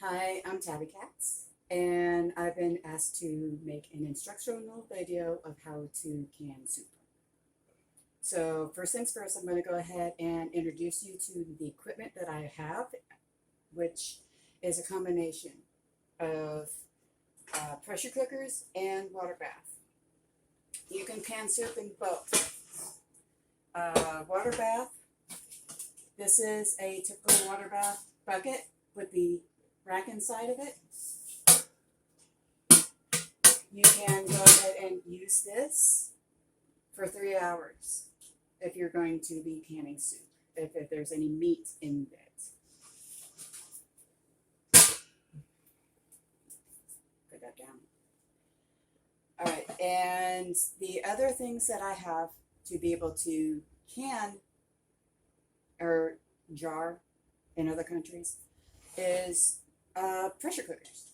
Hi, I'm Tabby Katz, and I've been asked to make an instructional video of how to can soup. So first things first, I'm going to go ahead and introduce you to the equipment that I have, which is a combination of pressure cookers and water bath. You can can soup in both. Water bath, this is a typical water bath bucket with the rack inside of it. You can go ahead and use this for 3 hours if you're going to be canning soup, if there's any meat in it. Put that down. All right, and the other things that I have to be able to can or jar in other countries is pressure cookers.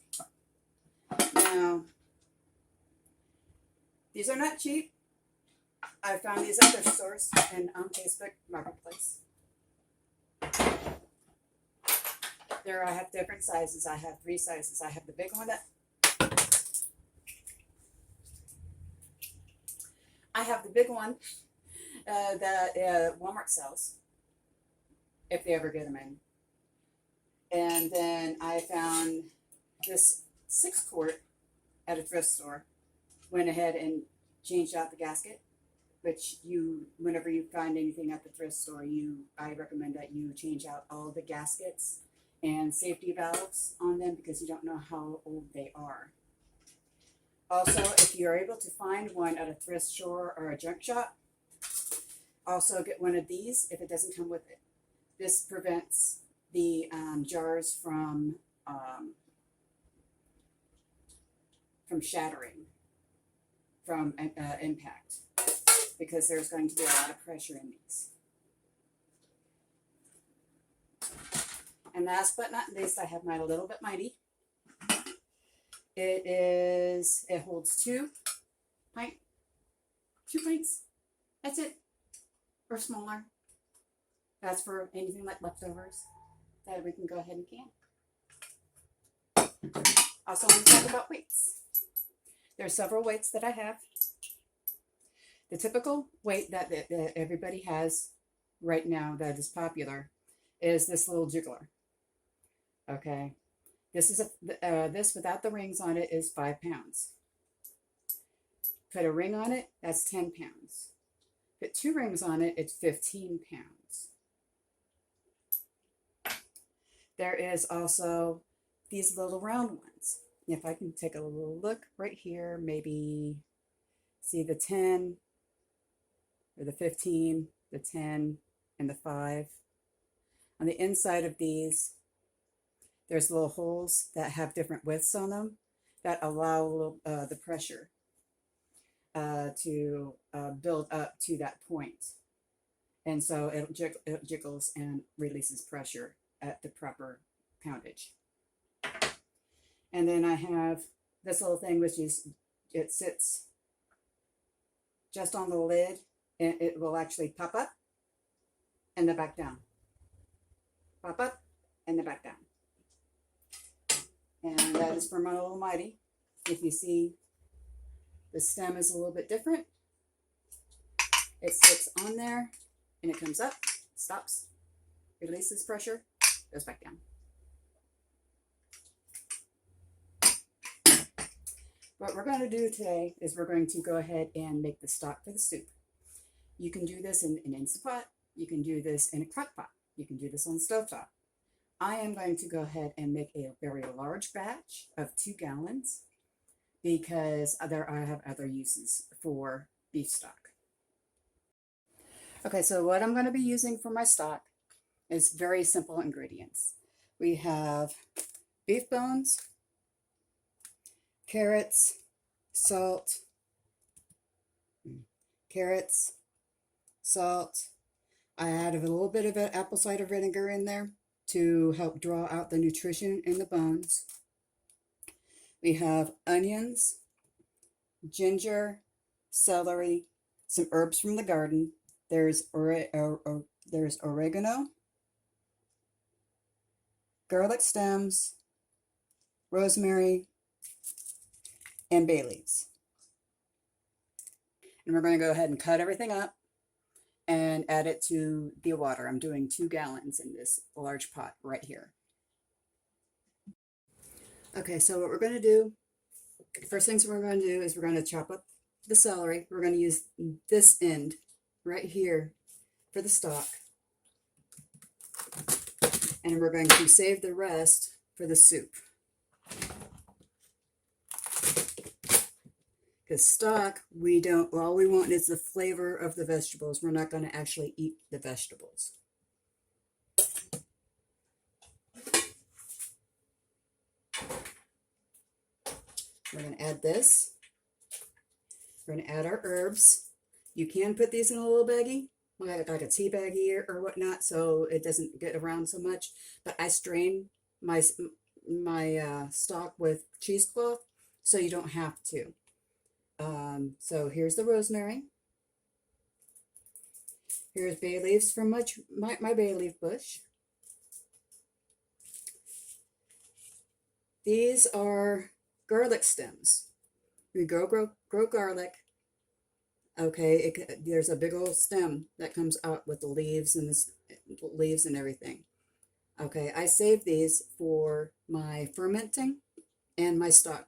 Now, these are not cheap. I found these at thrift stores and on Facebook Marketplace. There I have different sizes. I have 3 sizes. I have the big one that Walmart sells, if they ever get them in. And then I found this 6-quart at a thrift store. Went ahead and changed out the gasket, which whenever you find anything at the thrift store, I recommend that you change out all the gaskets and safety valves on them because you don't know how old they are. Also, if you're able to find one at a thrift store or a junk shop, also get one of these if it doesn't come with it. This prevents the jars from shattering from impact, because there's going to be a lot of pressure in these. And last but not least, I have my Little Bit Mighty. It holds 2 pints. That's it, or smaller. That's for anything like leftovers that we can go ahead and can. Also, want to talk about weights. There are several weights that I have. The typical weight that everybody has right now that is popular is this little jiggler. Okay, this is this without the rings on it is 5 pounds. Put a ring on it, that's 10 pounds. Put 2 rings on it, it's 15 pounds. There is also these little round ones. If I can take a little look right here, maybe see the 10 or the 15, the 10, and the 5. On the inside of these, there's little holes that have different widths on them that allow the pressure to build up to that point. And so it jiggles and releases pressure at the proper poundage. And then I have this little thing, which is, it sits just on the lid, and it will actually pop up and then back down. Pop up and then back down. And that is for my Little Mighty. If you see, the stem is a little bit different. It sits on there and it comes up, stops, releases pressure, goes back down. What we're going to do today is we're going to go ahead and make the stock for the soup. You can do this in an Instant Pot. You can do this in a crock pot. You can do this on the stovetop. I am going to go ahead and make a very large batch of 2 gallons because I have other uses for beef stock. Okay, so what I'm going to be using for my stock is very simple ingredients. We have beef bones, carrots, salt, I added a little bit of apple cider vinegar in there to help draw out the nutrition in the bones. We have onions, ginger, celery, some herbs from the garden. There's oregano, garlic stems, rosemary, and bay leaves. And we're going to go ahead and cut everything up and add it to the water. I'm doing 2 gallons in this large pot right here. Okay, so what we're going to do, first things we're going to do is we're going to chop up the celery. We're going to use this end right here for the stalk. And we're going to save the rest for the soup. Because stock, all we want is the flavor of the vegetables. We're not going to actually eat the vegetables. We're going to add this. We're going to add our herbs. You can put these in a little baggie, like a tea baggie or whatnot, so it doesn't get around so much. But I strain my stock with cheesecloth, so you don't have to. So here's the rosemary. Here's bay leaves from my bay leaf bush. These are garlic stems. We grow garlic. Okay, there's a big old stem that comes out with the leaves and leaves and everything. Okay, I save these for my fermenting and my stock.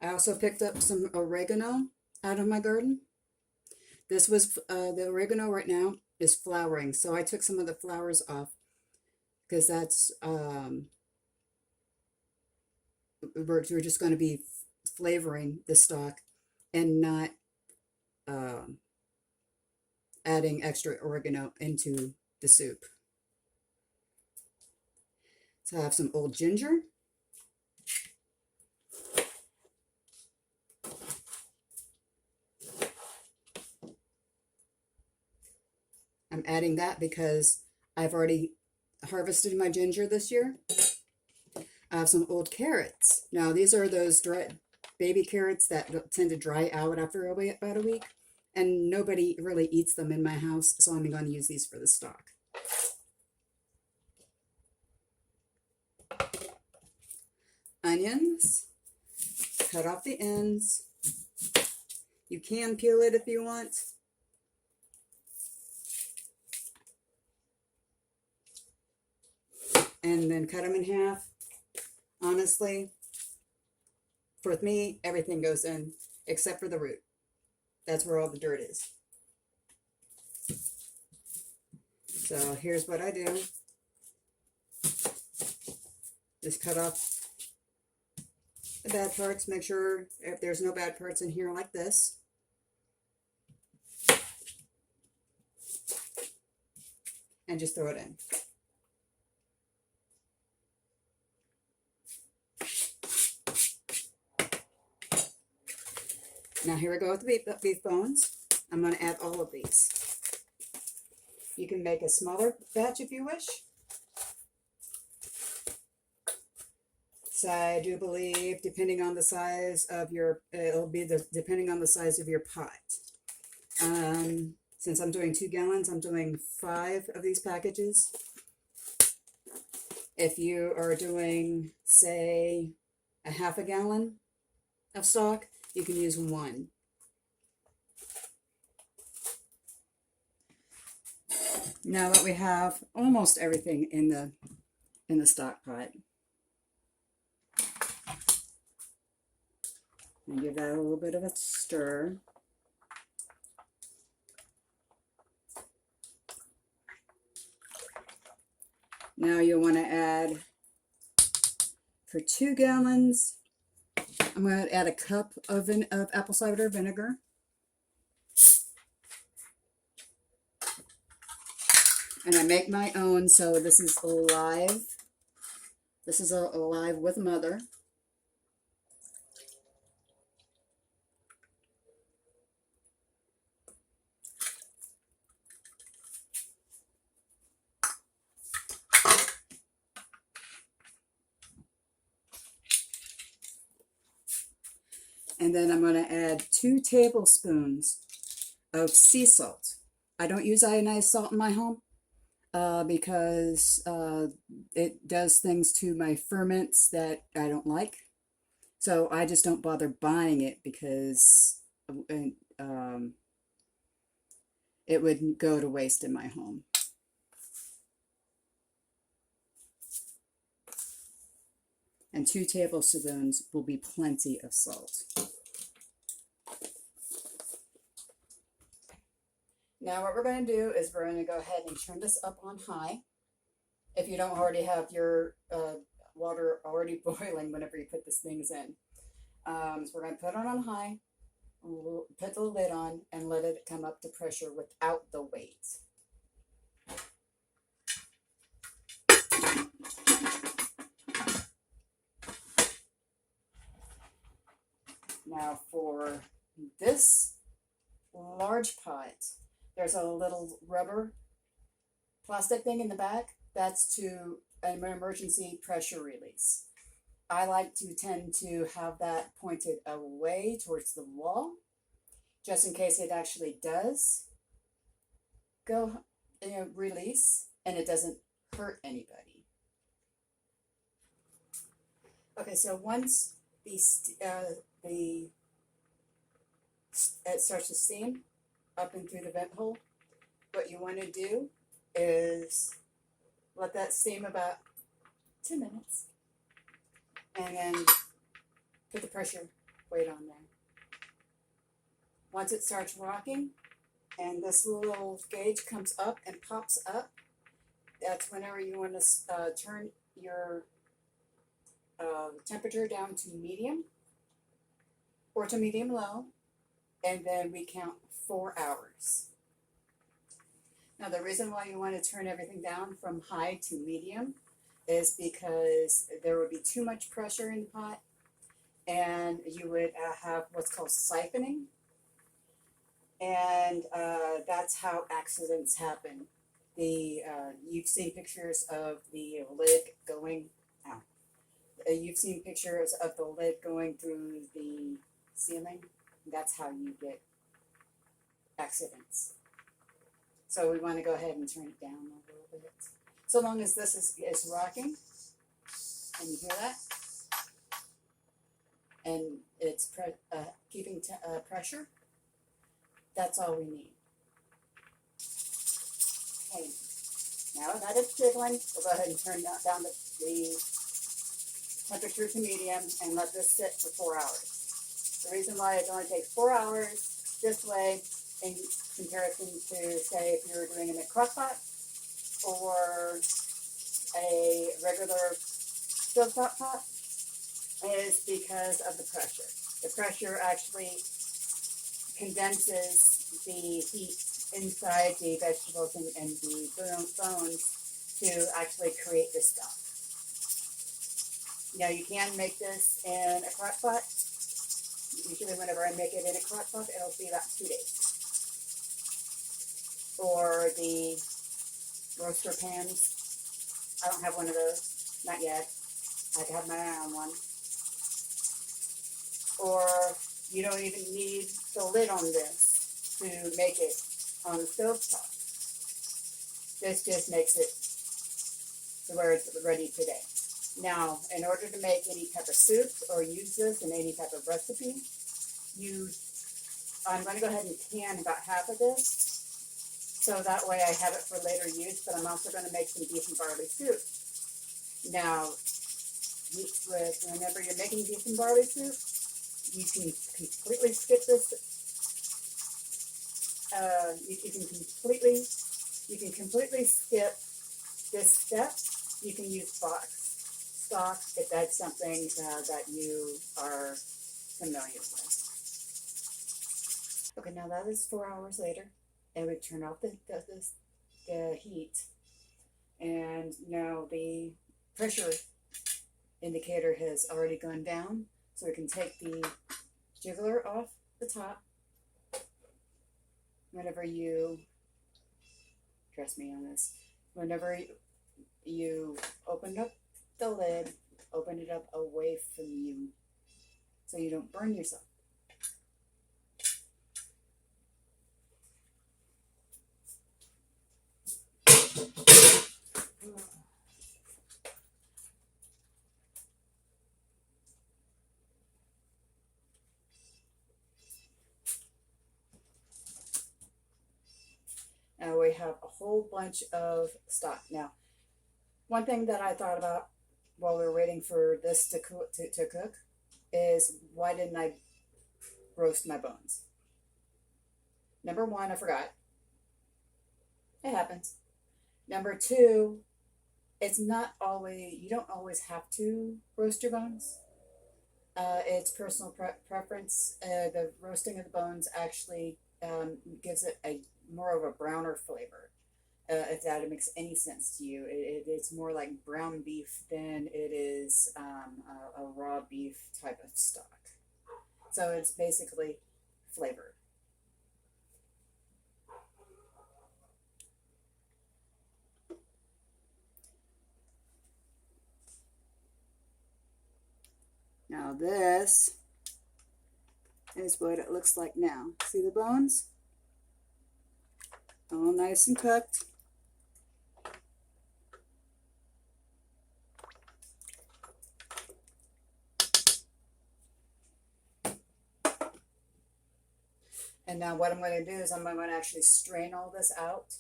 I also picked up some oregano out of my garden. This was, the oregano right now is flowering, so I took some of the flowers off because that's, we're just going to be flavoring the stock and not adding extra oregano into the soup. So I have some old ginger. I'm adding that because I've already harvested my ginger this year. I have some old carrots. Now these are those dry baby carrots that tend to dry out after about a week, and nobody really eats them in my house, so I'm going to use these for the stock. Onions, cut off the ends. You can peel it if you want. And then cut them in half. Honestly, for me, everything goes in except for the root. That's where all the dirt is. So here's what I do. Just cut off the bad parts. Make sure if there's no bad parts in here like this. And just throw it in. Now here we go with the beef bones. I'm going to add all of these. You can make a smaller batch if you wish. So I do believe, depending on the size of your, depending on the size of your pot. Since I'm doing 2 gallons, I'm doing 5 of these packages. If you are doing, say, a half a gallon of stock, you can use 1. Now that we have almost everything in the stock pot, and give that a little bit of a stir. Now you'll want to add, for 2 gallons, I'm going to add a cup of apple cider vinegar. And I make my own, so this is live. This is a live with mother. And then I'm going to add 2 tablespoons of sea salt. I don't use ionized salt in my home. because it does things to my ferments that I don't like. So I just don't bother buying it because um, it would go to waste in my home. And 2 tablespoons will be plenty of salt. Now what we're going to do is we're going to go ahead and turn this up on high. If you don't already have your water already boiling whenever you put these things in. So we're going to put it on high, we'll put the lid on, and let it come up to pressure without the weight. Now for this large pot, there's a little rubber plastic thing in the back. That's to an emergency pressure release. I like to tend to have that pointed away towards the wall, just in case it actually does go release and it doesn't hurt anybody. Okay, so once it starts to steam up and through the vent hole, what you want to do is let that steam about 2 minutes, and then put the pressure weight on there. Once it starts rocking and this little gauge comes up and pops up, that's whenever you want to turn your temperature down to medium or to medium low, and then we count 4 hours. Now the reason why you want to turn everything down from high to medium is because there would be too much pressure in the pot, and you would have what's called siphoning, and that's how accidents happen. You've seen pictures of the lid going out. You've seen pictures of the lid going through the ceiling. That's how you get accidents. So we want to go ahead and turn it down a little bit. So long as this is rocking, and you hear that, and it's keeping pressure, that's all we need. Okay, now that it's jiggling, we'll go ahead and turn down the temperature to medium and let this sit for 4 hours. The reason why it only takes 4 hours this way in comparison to, say, if you were doing it in a crock pot or a regular stovetop pot, is because of the pressure. The pressure actually condenses the heat inside the vegetables and the bones to actually create this stuff. Now you can make this in a crock pot. Usually whenever I make it in a crock pot, it'll be about 2 days. Or the roaster pans. I don't have one of those, not yet. I have my own one. Or you don't even need the lid on this to make it on the stove top. This just makes it to where it's ready today. Now, in order to make any type of soup or use this in any type of recipe, I'm going to go ahead and can about half of this, so that way I have it for later use, but I'm also going to make some beef and barley soup. Now, whenever you're making beef and barley soup, you can completely skip this. You can completely skip this step. You can use box stock if that's something that you are familiar with. Okay, now that is 4 hours later, and we turn off the heat, and now the pressure indicator has already gone down, so we can take the jiggler off the top. Whenever you, trust me on this, whenever you open up the lid, open it up away from you so you don't burn yourself. have a whole bunch of stock. Now, one thing that I thought about while we were waiting for this to cook is, why didn't I roast my bones? Number one, I forgot. It happens. Number two, it's not always, you don't always have to roast your bones. It's personal preference. The roasting of the bones actually gives it a more of a browner flavor. If that makes any sense to you, it's more like brown beef than it is a raw beef type of stock. So it's basically flavored. Now this is what it looks like now. See the bones? All nice and cooked. And now what I'm going to do is I'm going to actually strain all this out,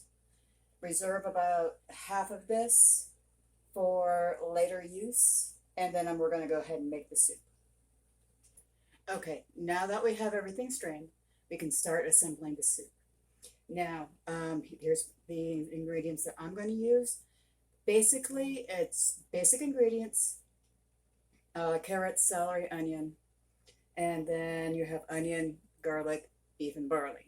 reserve about half of this for later use, and then we're going to go ahead and make the soup. Okay, now that we have everything strained, we can start assembling the soup. Now, here's the ingredients that I'm going to use. Basically, it's basic ingredients, carrots, celery, onion, and then you have onion, garlic, beef, and barley.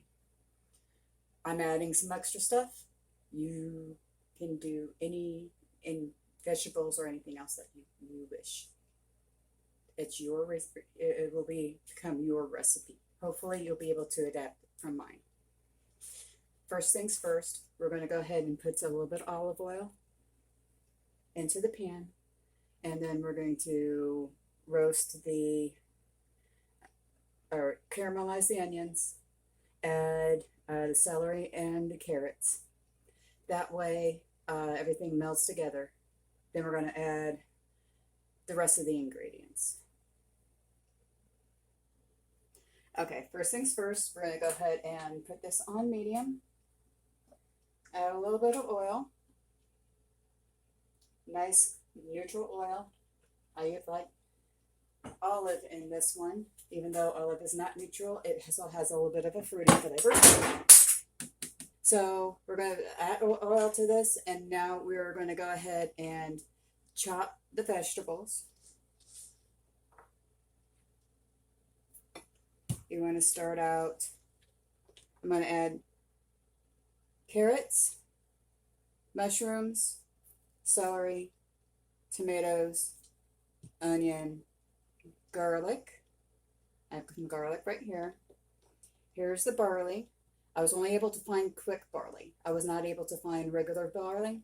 I'm adding some extra stuff. You can do any in vegetables or anything else that you wish. It's your recipe. It will become your recipe. Hopefully, you'll be able to adapt it from mine. First things first, we're going to go ahead and put a little bit of olive oil into the pan, and then we're going to caramelize the onions, add the celery and the carrots. That way, everything melts together. Then we're going to add the rest of the ingredients. Okay, first things first, we're going to go ahead and put this on medium. Add a little bit of oil. Nice neutral oil. I like olive in this one, even though olive is not neutral. It also has a little bit of a fruity flavor. So we're going to add oil to this, and now we're going to go ahead and chop the vegetables. You want to start out, I'm going to add carrots, mushrooms, celery, tomatoes, onion, garlic. I have some garlic right here. Here's the barley. I was only able to find quick barley. I was not able to find regular barley.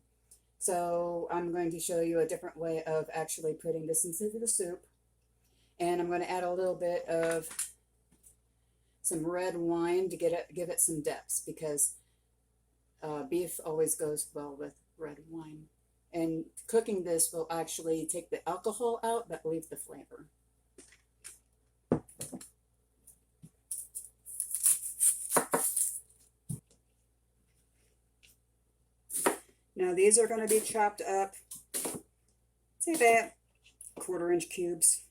So I'm going to show you a different way of actually putting this into the soup. And I'm going to add a little bit of some red wine to give it some depth, because beef always goes well with red wine. And cooking this will actually take the alcohol out but leave the flavor. Now these are going to be chopped up, say about 1/4 inch cubes.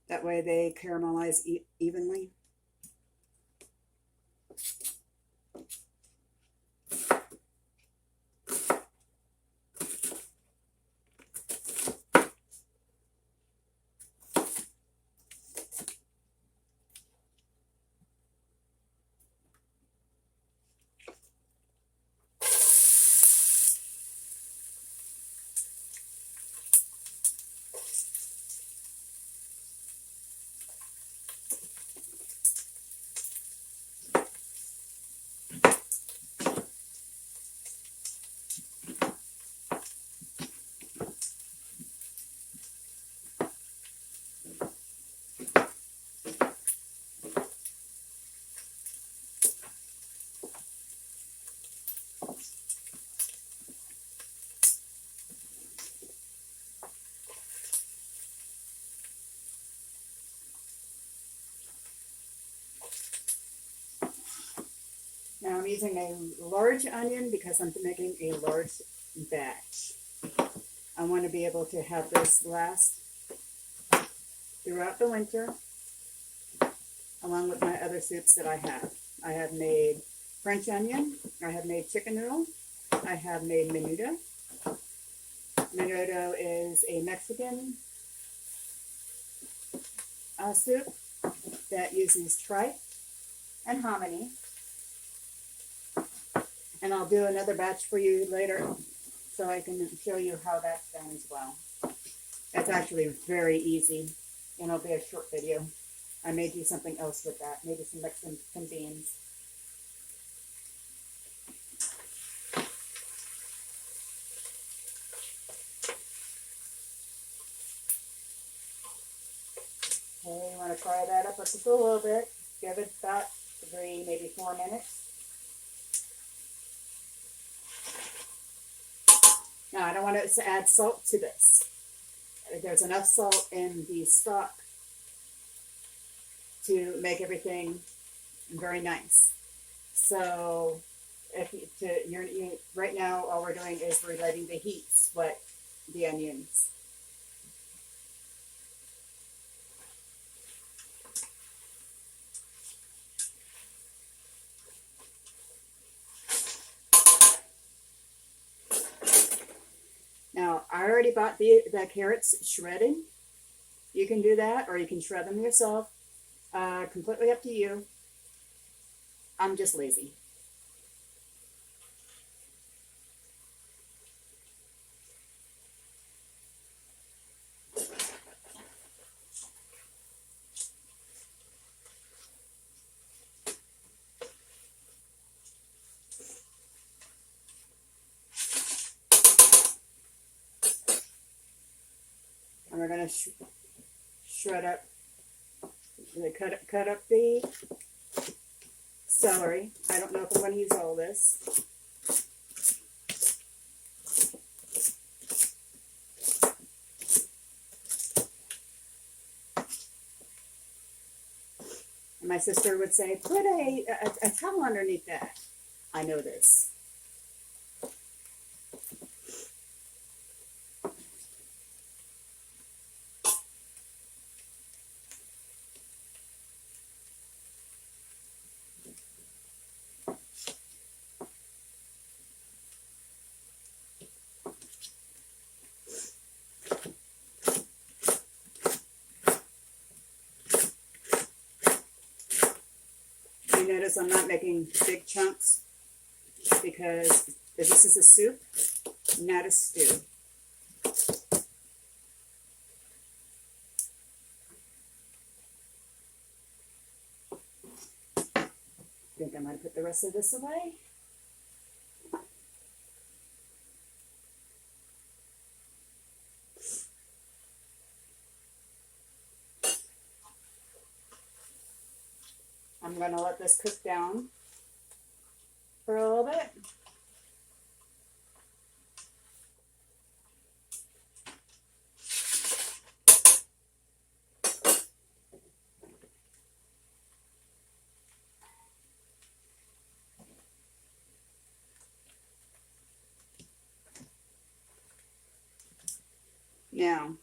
That way they caramelize evenly. Now I'm using a large onion because I'm making a large batch. I want to be able to have this last throughout the winter, along with my other soups that I have. I have made French onion, I have made chicken noodle, I have made menudo. Menudo is a Mexican soup that uses tripe and hominy. And I'll do another batch for you later so I can show you how that's done as well. That's actually very easy, and it'll be a short video. I may do something else with that, maybe some Mexican beans. Okay, you want to fry that up just a little bit. Give it about 3, maybe 4 minutes. Now, I don't want to add salt to this. There's enough salt in the stock to make everything very nice. So, right now, all we're doing is we're letting the heat sweat the onions. Now, I already bought the carrots shredded. You can do that, or you can shred them yourself. Completely up to you. I'm just lazy. And we're going to shred up, cut up the celery. I don't know if I'm going to use all this. And my sister would say, put a towel underneath that. I know this. You notice I'm not making big chunks because this is a soup, not a stew. I think I might put the rest of this away. I'm going to let this cook down for a little bit. Now,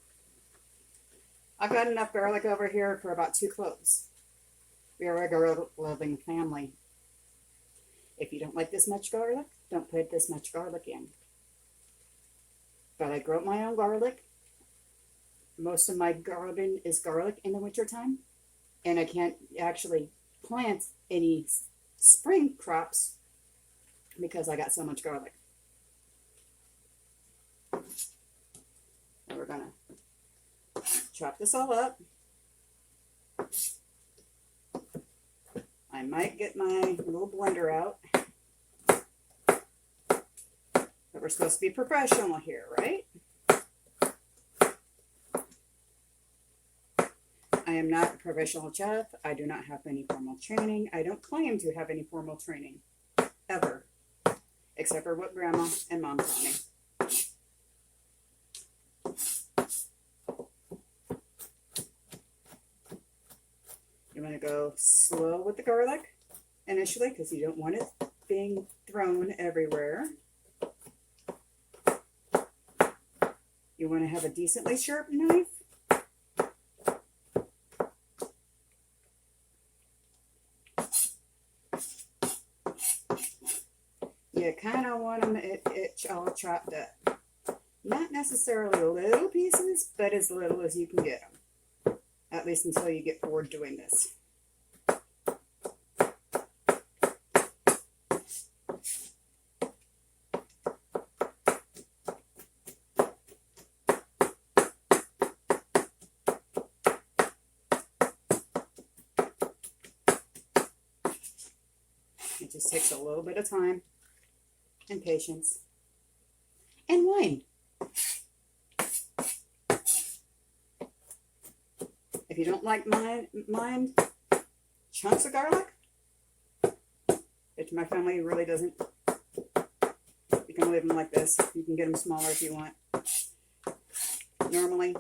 I've got enough garlic over here for about 2 cloves. We are a garlic-loving family. If you don't like this much garlic, don't put this much garlic in. But I grow my own garlic. Most of my garden is garlic in the wintertime. And I can't actually plant any spring crops because I got so much garlic. And we're going to chop this all up. I might get my little blender out. But we're supposed to be professional here, right? I am not a professional chef. I do not have any formal training. I don't claim to have any formal training, ever, except for what Grandma and Mom taught me. You want to go slow with the garlic initially because you don't want it being thrown everywhere. You want to have a decently sharp knife. You kind of want them it all chopped up. Not necessarily little pieces, but as little as you can get them. At least until you get bored doing this. It just takes a little bit of time and patience and wine. If you don't like mind chunks of garlic, which my family really doesn't, you can leave them like this. You can get them smaller if you want. Normally,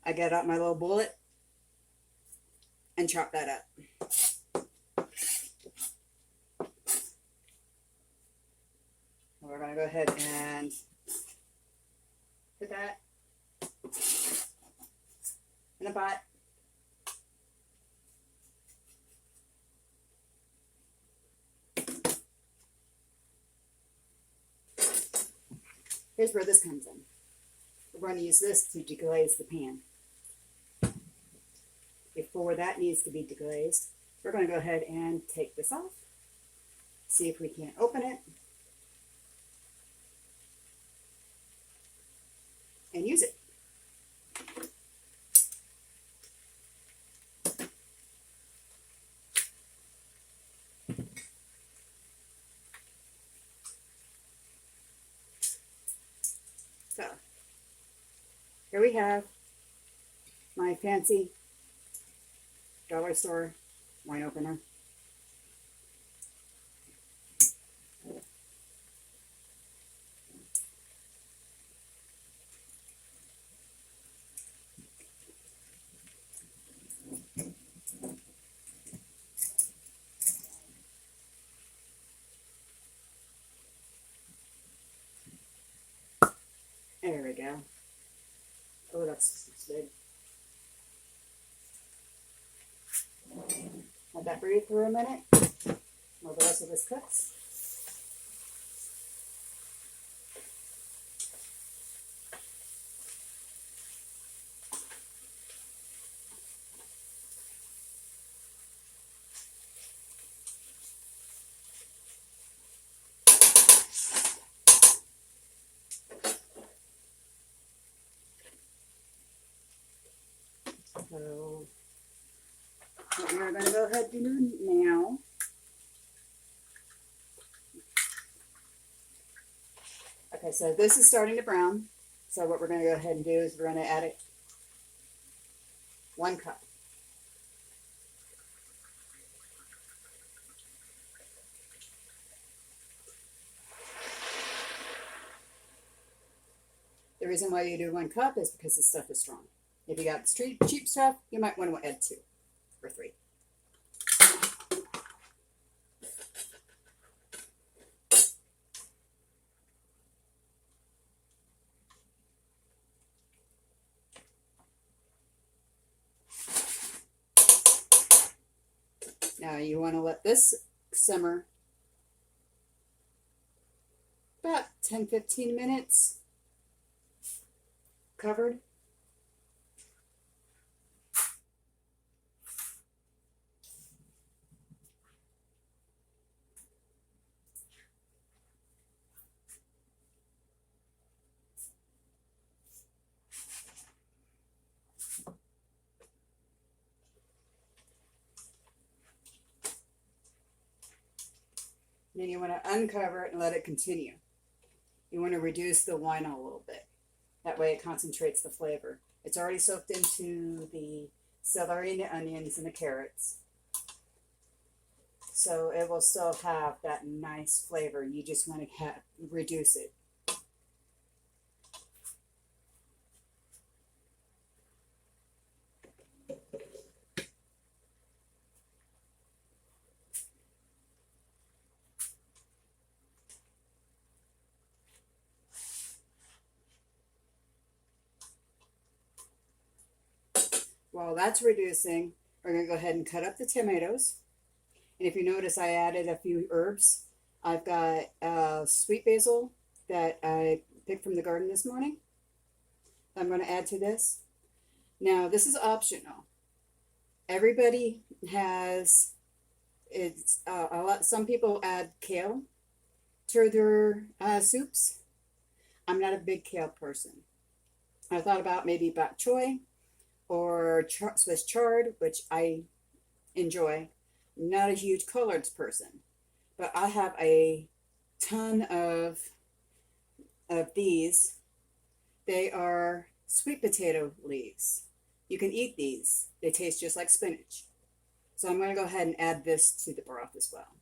I get out my little bullet and chop that up. We're going to go ahead and put that in a pot. Here's where this comes in. We're going to use this to deglaze the pan. Before that needs to be deglazed, we're going to go ahead and take this off. See if we can't open it. And use it. So, here we have my fancy dollar store wine opener. There we go. Oh, that's big. Let that breathe for a minute while the rest of this cooks. So, what we're going to go ahead and do now okay, so this is starting to brown. So what we're going to go ahead and do is we're going to add it 1 cup. The reason why you do 1 cup is because the stuff is strong. If you got cheap stuff, you might want to add 2 or 3. Now you want to let this simmer about 10-15 minutes covered. Then you want to uncover it and let it continue. You want to reduce the wine a little bit. That way it concentrates the flavor. It's already soaked into the celery and the onions and the carrots. So it will still have that nice flavor. You just want to reduce it. while that's reducing, we're going to go ahead and cut up the tomatoes. And if you notice, I added a few herbs. I've got sweet basil that I picked from the garden this morning. I'm going to add to this. Now, this is optional. Everybody has, it's a lot. Some people add kale to their soups. I'm not a big kale person. I thought about maybe bok choy or Swiss chard, which I enjoy. I'm not a huge collards person, but I have a ton of these. They are sweet potato leaves. You can eat these. They taste just like spinach. So I'm going to go ahead and add this to the broth as well.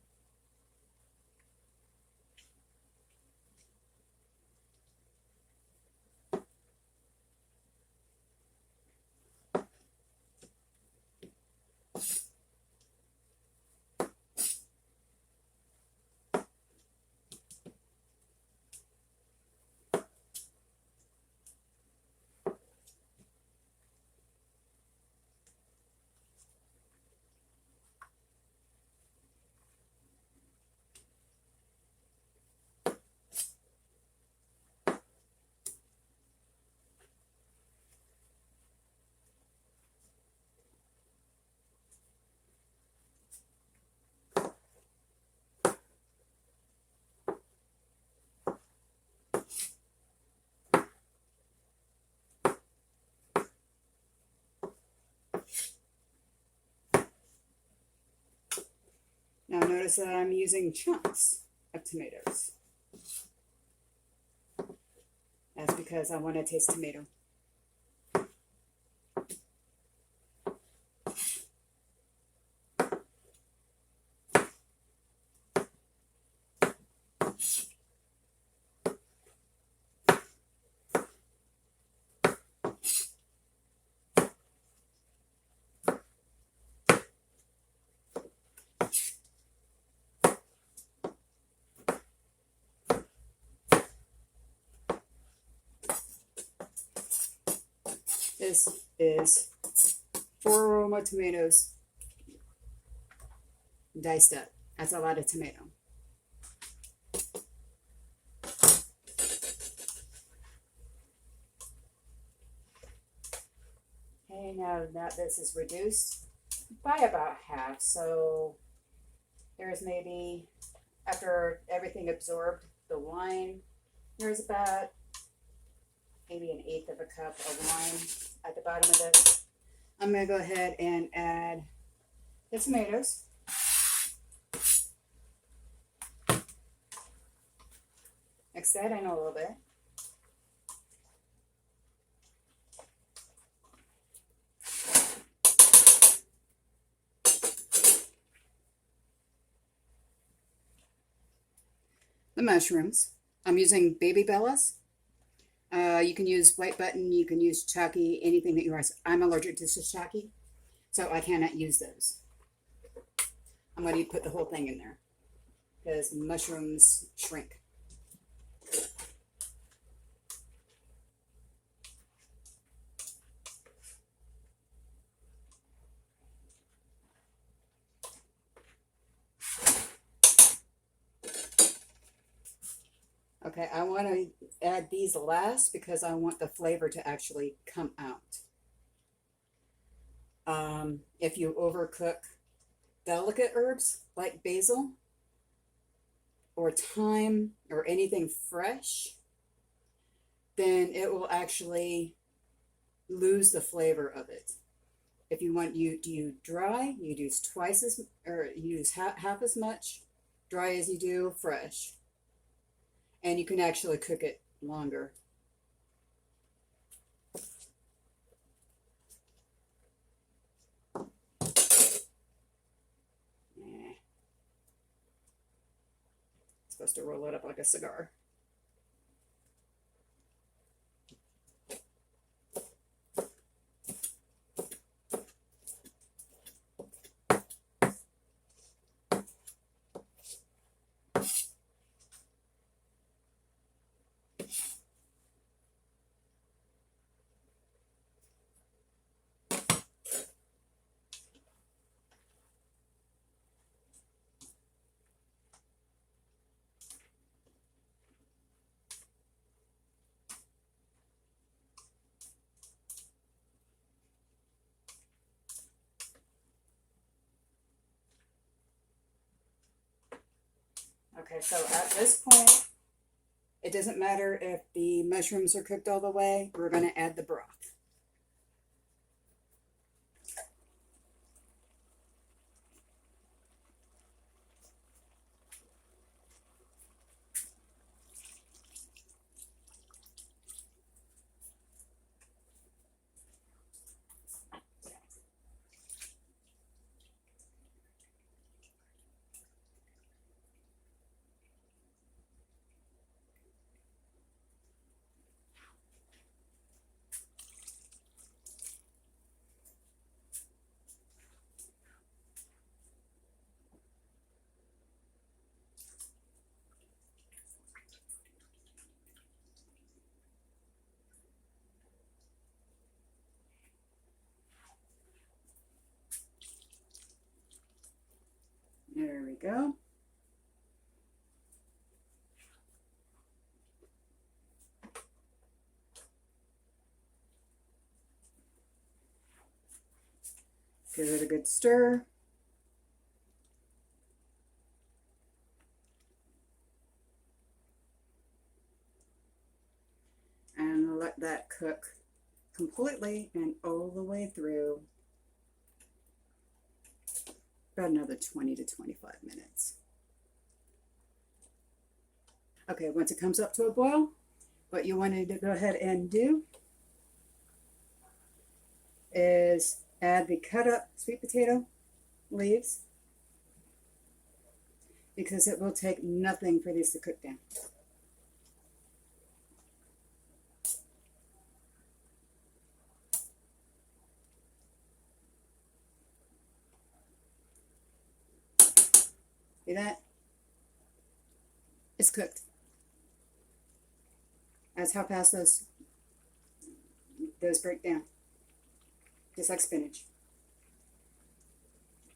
Now notice that I'm using chunks of tomatoes. That's because I want to taste tomato. This is 4 aroma tomatoes diced up. That's a lot of tomato. Okay, now that this is reduced by about half, so there's maybe, after everything absorbed the wine, there's about maybe 1/8 of a cup of wine at the bottom of this. I'm going to go ahead and add the tomatoes. Mix that in a little bit. The mushrooms. I'm using baby bellas. You can use white button, you can use shiitake, anything that you want. I'm allergic to shiitake, so I cannot use those. I'm going to put the whole thing in there because mushrooms shrink. Okay, I want to add these last because I want the flavor to actually come out. If you overcook delicate herbs like basil or thyme or anything fresh, then it will actually lose the flavor of it. If you want to use dry, you use twice as, or use half as much dry as you do fresh. And you can actually cook it longer. Supposed to roll it up like a cigar. Okay, so at this point, it doesn't matter if the mushrooms are cooked all the way. We're going to add the broth. There we go. Give it a good stir. And let that cook completely and all the way through. About another 20 to 25 minutes. Okay, once it comes up to a boil, what you wanted to go ahead and do is add the cut up sweet potato leaves, because it will take nothing for these to cook down. See that? It's cooked. That's how fast those break down. Just like spinach.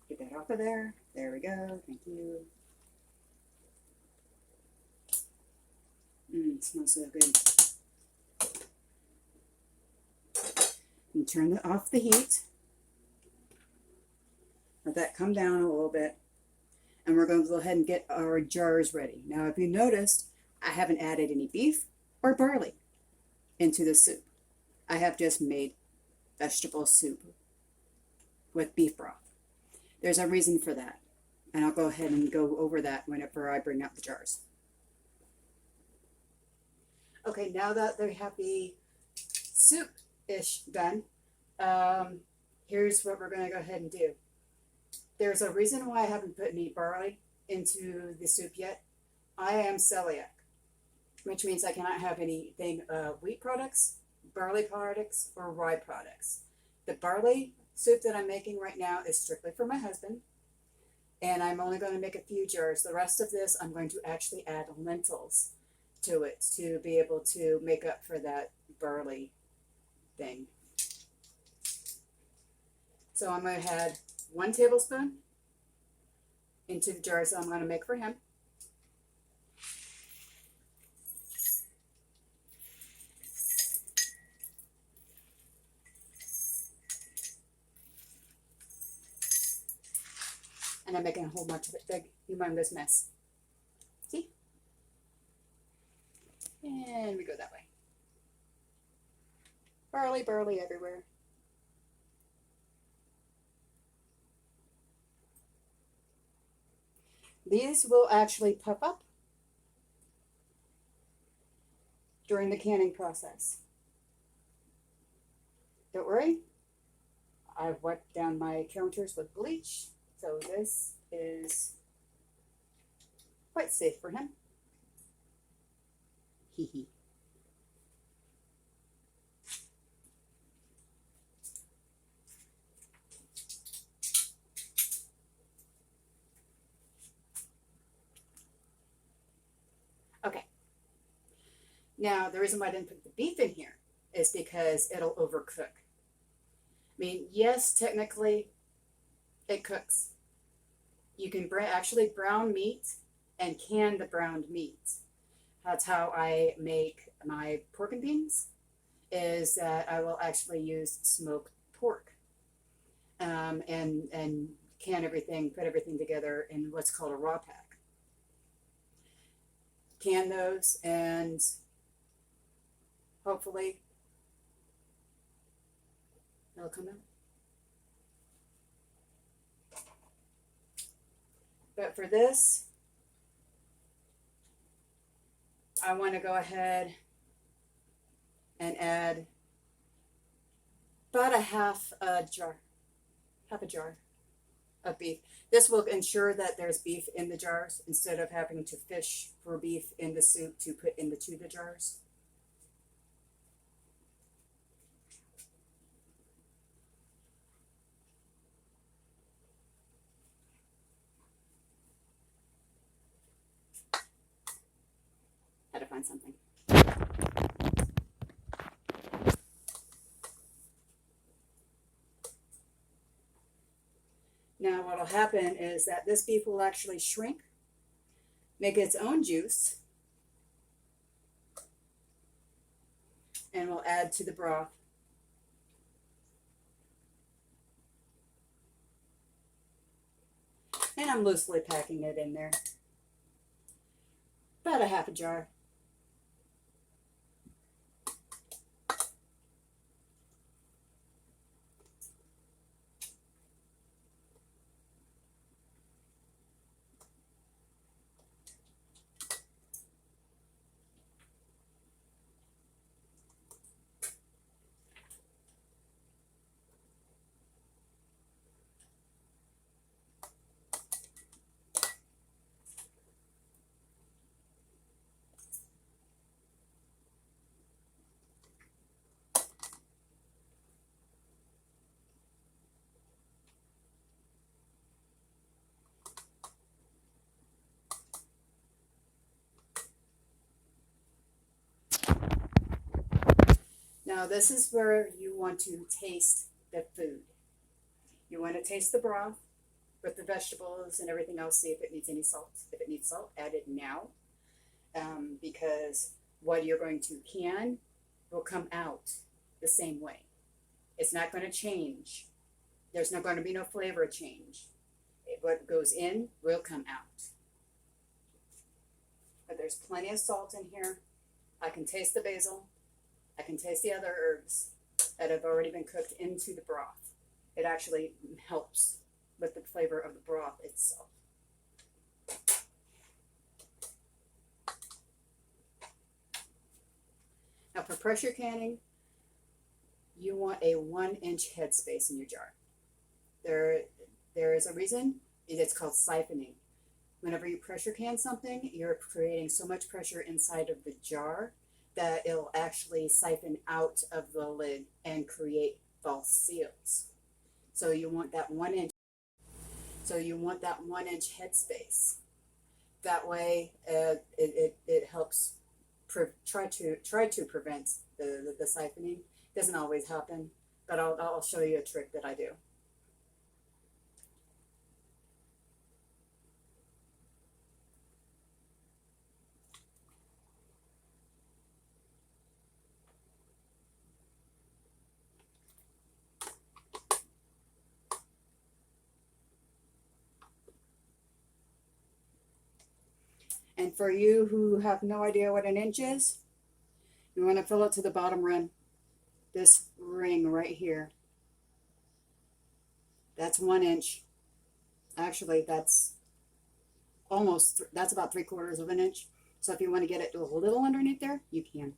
Get that off of there. There we go. Thank you. It smells so good. And turn off the heat. Let that come down a little bit. And we're going to go ahead and get our jars ready. Now, if you noticed, I haven't added any beef or barley into the soup. I have just made vegetable soup with beef broth. There's a reason for that. And I'll go ahead and go over that whenever I bring out the jars. Okay, now that they have the soup-ish done, here's what we're going to go ahead and do. There's a reason why I haven't put any barley into the soup yet. I am celiac, which means I cannot have anything wheat products, barley products, or rye products. The barley soup that I'm making right now is strictly for my husband, and I'm only going to make a few jars. The rest of this, I'm going to actually add lentils to it to be able to make up for that barley thing. So I'm going to add 1 tablespoon into the jars that I'm going to make for him. And I'm making a whole bunch of it, big, humongous mess. See? And we go that way. Barley, barley everywhere. These will actually puff up during the canning process. Don't worry, I've wiped down my counters with bleach, so this is quite safe for him. Hee hee. Okay. Now, the reason why I didn't put the beef in here is because it'll overcook. I mean, yes, technically, it cooks. You can actually brown meat and can the browned meat. That's how I make my pork and beans, is that I will actually use smoked pork and can everything, put everything together in what's called a raw pack. can those, and hopefully it'll come out. But for this, I want to go ahead and add about a half a jar of beef. This will ensure that there's beef in the jars instead of having to fish for beef in the soup to put into the jars. Had to find something. Now what will happen is that this beef will actually shrink, make its own juice, and will add to the broth. And I'm loosely packing it in there. About a half a jar. Now this is where you want to taste the food. You want to taste the broth with the vegetables and everything else, see if it needs any salt. If it needs salt, add it now, because what you're going to can will come out the same way. It's not going to change. There's not going to be no flavor change. What goes in will come out. But there's plenty of salt in here. I can taste the basil. I can taste the other herbs that have already been cooked into the broth. It actually helps with the flavor of the broth itself. Now for pressure canning, you want a 1-inch headspace in your jar. There is a reason. It's called siphoning. Whenever you pressure can something, you're creating so much pressure inside of the jar that it'll actually siphon out of the lid and create false seals. So you want that 1-inch. So you want that 1-inch headspace. That way, it helps try to prevent the siphoning. Doesn't always happen, but I'll show you a trick that I do. And for you who have no idea what an inch is, you want to fill it to the bottom rim. This ring right here. That's 1 inch. Actually, that's about 3/4 of an inch. So if you want to get it a little underneath there, you can.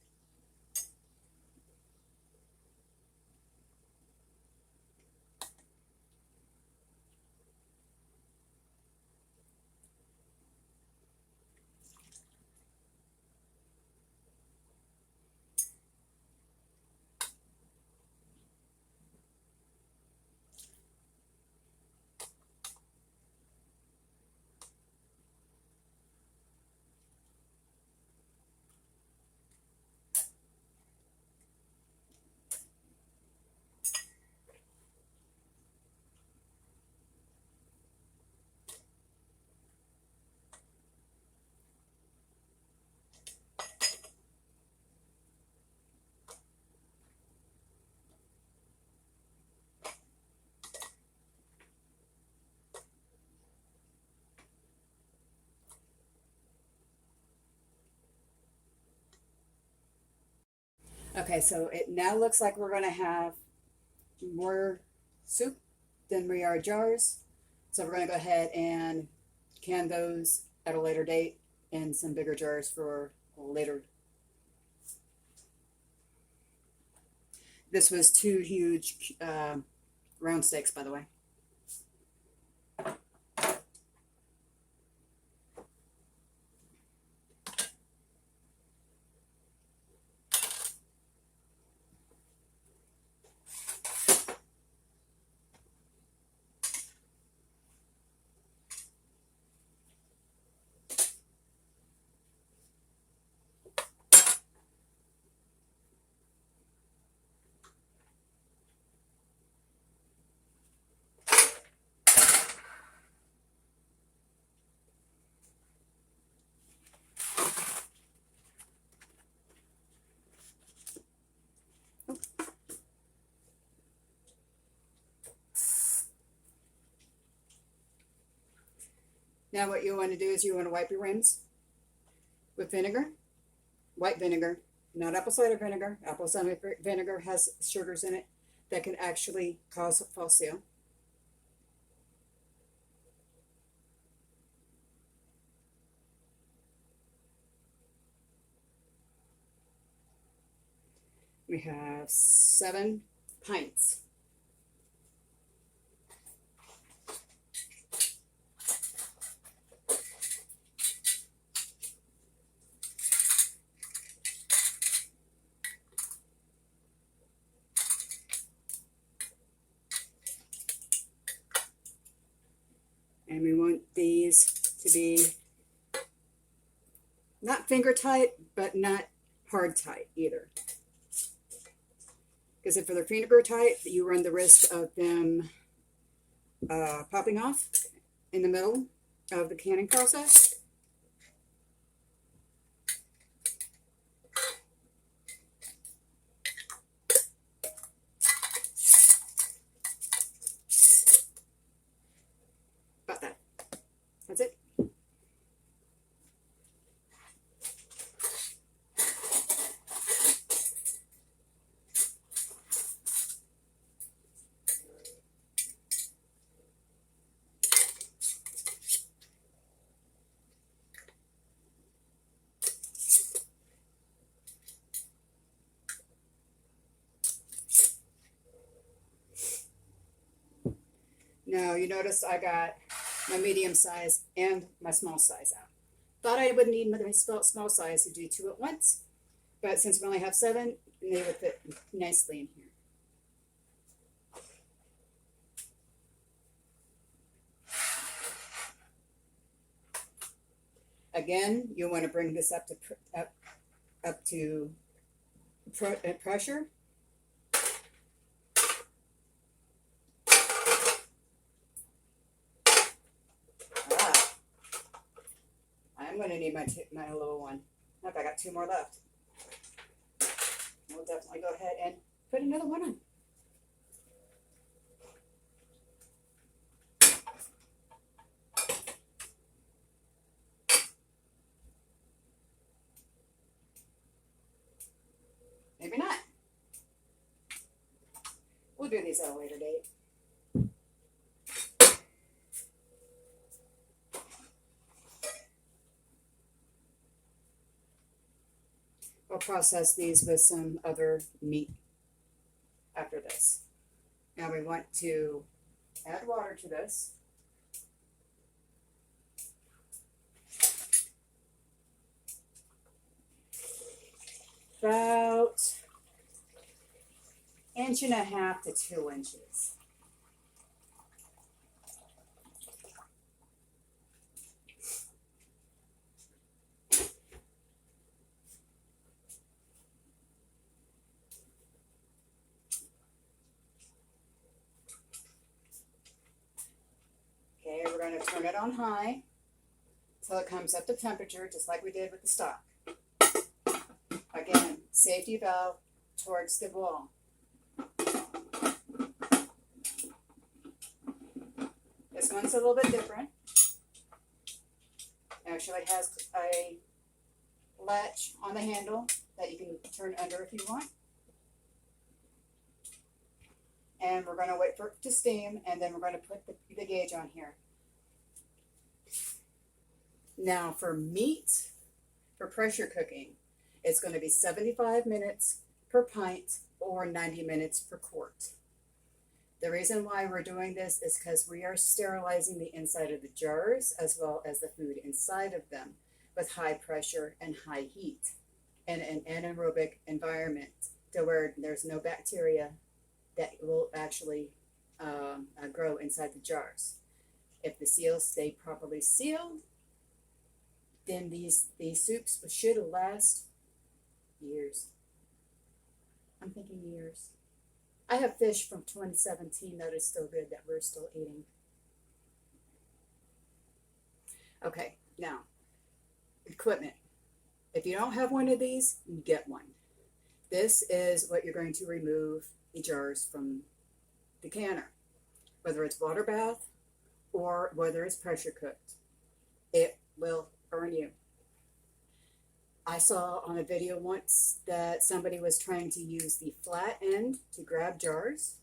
Okay, so it now looks like we're going to have more soup than we are jars. So we're going to go ahead and can those at a later date in some bigger jars for later. This was 2 huge round steaks, by the way. Now what you want to do is you want to wipe your rims with vinegar, white vinegar, not apple cider vinegar. Apple cider vinegar has sugars in it that can actually cause false seal. We have 7 pints. And we want these to be not finger tight, but not hard tight either. Because if they're finger tight, you run the risk of them popping off in the middle of the canning process. About that. That's it. Now you notice I got my medium size and my small size out. Thought I would need my small size to do 2 at once, but since we only have 7, they would fit nicely in here. Again, you want to bring this up to pressure. I'm going to need my little one. Look, I got 2 more left. We'll definitely go ahead and put another one on. Maybe not. We'll do these at a later date. I'll process these with some other meat after this. Now we want to add water to this. About 1.5 to 2 inches. Okay, we're going to turn it on high until it comes up to temperature, just like we did with the stock. Again, safety valve towards the wall. This one's a little bit different. Actually has a latch on the handle that you can turn under if you want. and we're going to wait for it to steam, and then we're going to put the gauge on here. Now for meat, for pressure cooking, it's going to be 75 minutes per pint or 90 minutes per quart. The reason why we're doing this is because we are sterilizing the inside of the jars as well as the food inside of them with high pressure and high heat in an anaerobic environment to where there's no bacteria that will actually grow inside the jars. If the seals stay properly sealed, then these soups should last years. I'm thinking years. I have fish from 2017 that is still good that we're still eating. Okay, now, equipment. If you don't have one of these, get one. This is what you're going to remove the jars from the canner, whether it's water bath or whether it's pressure cooked. It will burn you. I saw on a video once that somebody was trying to use the flat end to grab jars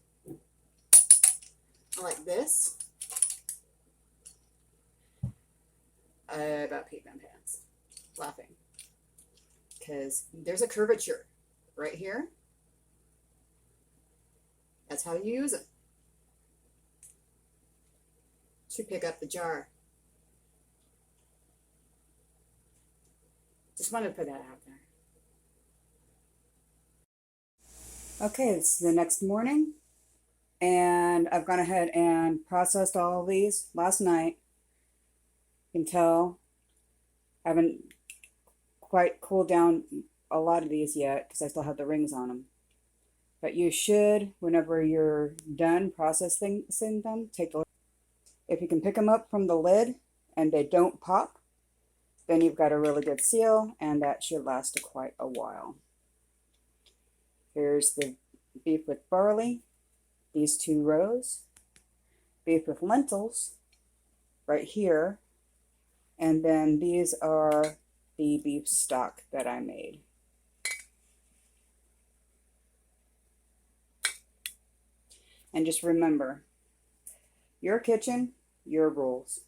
like this. I about peed my pants laughing because there's a curvature right here. That's how you use it to pick up the jar. Just wanted to put that out there. Okay, it's the next morning, and I've gone ahead and processed all of these last night. You can tell I haven't quite cooled down a lot of these yet because I still have the rings on them. But you should, whenever you're done processing them, take a look. If you can pick them up from the lid and they don't pop, then you've got a really good seal, and that should last quite a while. Here's the beef with barley, these 2 rows, beef with lentils right here, and then these are the beef stock that I made. And just remember, your kitchen, your rules.